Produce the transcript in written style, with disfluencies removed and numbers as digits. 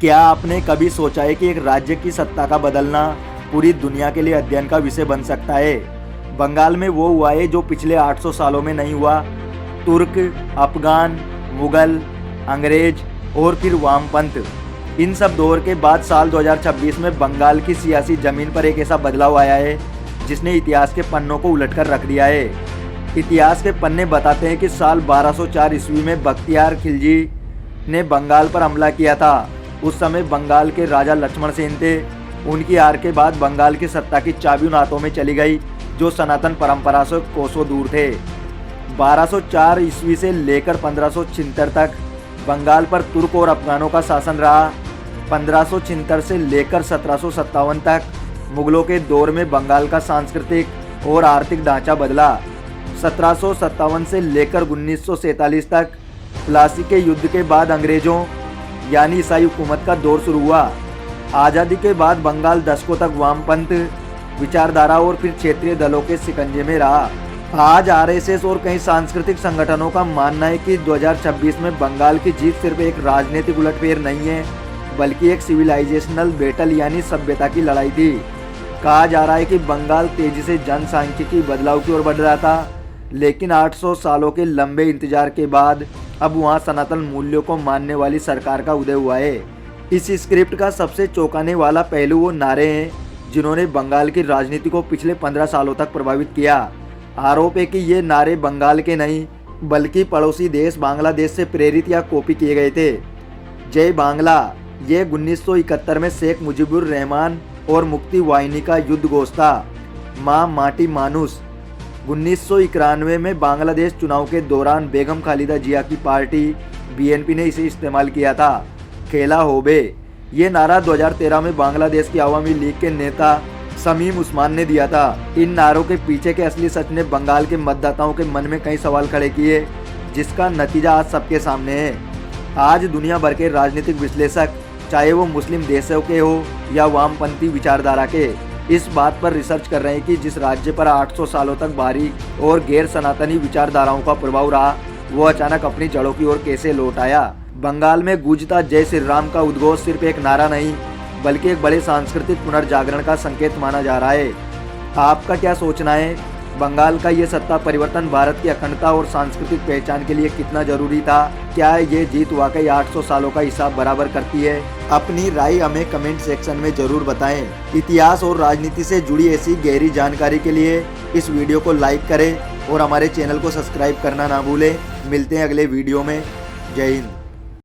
क्या आपने कभी सोचा है कि एक राज्य की सत्ता का बदलना पूरी दुनिया के लिए अध्ययन का विषय बन सकता है। बंगाल में वो हुआ है जो पिछले 800 सालों में नहीं हुआ। तुर्क, अफगान, मुगल, अंग्रेज और फिर वामपंथ, इन सब दौर के बाद साल 2026 में बंगाल की सियासी जमीन पर एक ऐसा बदलाव आया है जिसने इतिहास के पन्नों को उलटकर रख दिया है। इतिहास के पन्ने बताते हैं कि साल 1204 ईस्वी में बख्तियार खिलजी ने बंगाल पर हमला किया था। उस समय बंगाल के राजा लक्ष्मण सेन थे। उनकी हार के बाद बंगाल की सत्ता की चाबी उन हाथों में चली गई जो सनातन परंपरा से कोसों दूर थे। 1204 ईस्वी से लेकर 1576 तक बंगाल पर तुर्क और अफगानों का शासन रहा। 1576 से लेकर 1757 तक मुगलों के दौर में बंगाल का सांस्कृतिक और आर्थिक ढांचा बदला। 1757 से लेकर 1947 तक प्लासी के युद्ध के बाद अंग्रेजों यानी ईसाई हुकूमत का दौर शुरू हुआ। आज़ादी के बाद बंगाल दशकों तक वामपंथ विचारधारा और फिर क्षेत्रीय दलों के शिकंजे में रहा। आज आरएसएस और कई सांस्कृतिक संगठनों का मानना है कि 2026 में बंगाल की जीत सिर्फ एक राजनीतिक उलटफेर नहीं है, बल्कि एक सिविलाइजेशनल बैटल यानी सभ्यता की लड़ाई थी। कहा जा रहा है कि बंगाल तेजी से जनसांख्यिकी बदलाव की ओर बढ़ रहा था, लेकिन 800 सालों के लंबे इंतजार के बाद अब वहाँ सनातन मूल्यों को मानने वाली सरकार का उदय हुआ है। इस स्क्रिप्ट का सबसे चौंकाने वाला पहलू वो नारे हैं जिन्होंने बंगाल की राजनीति को पिछले 15 सालों तक प्रभावित किया। आरोप है कि ये नारे बंगाल के नहीं बल्कि पड़ोसी देश बांग्लादेश से प्रेरित या कॉपी किए गए थे। जय बांग्ला, ये 1971 में शेख मुजीबुर रहमान और मुक्ति वाहिनी का युद्ध घोष था। माँ माटी मानुस, 1991 में बांग्लादेश चुनाव के दौरान बेगम खालिदा जिया की पार्टी बीएनपी ने इसे इस्तेमाल किया था। खेला होबे, ये नारा 2013 में बांग्लादेश की अवामी लीग के नेता शमीम उस्मान ने दिया था। इन नारों के पीछे के असली सच ने बंगाल के मतदाताओं के मन में कई सवाल खड़े किए, जिसका नतीजा आज सबके सामने है। आज दुनिया भर के राजनीतिक विश्लेषक, चाहे वो मुस्लिम देशों के हो या वामपंथी विचारधारा के, इस बात पर रिसर्च कर रहे हैं कि जिस राज्य पर 800 सालों तक भारी और गैर सनातनी विचारधाराओं का प्रभाव रहा, वो अचानक अपनी जड़ों की ओर कैसे लौट आया। बंगाल में गूंजता जय श्री राम का उद्घोष सिर्फ एक नारा नहीं बल्कि एक बड़े सांस्कृतिक पुनर्जागरण का संकेत माना जा रहा है। आपका क्या सोचना है? बंगाल का ये सत्ता परिवर्तन भारत की अखंडता और सांस्कृतिक पहचान के लिए कितना जरूरी था? क्या ये जीत वाकई 800 सालों का हिसाब बराबर करती है? अपनी राय हमें कमेंट सेक्शन में जरूर बताएं। इतिहास और राजनीति से जुड़ी ऐसी गहरी जानकारी के लिए इस वीडियो को लाइक करें और हमारे चैनल को सब्सक्राइब करना ना भूलें। मिलते हैं अगले वीडियो में। जय हिंद।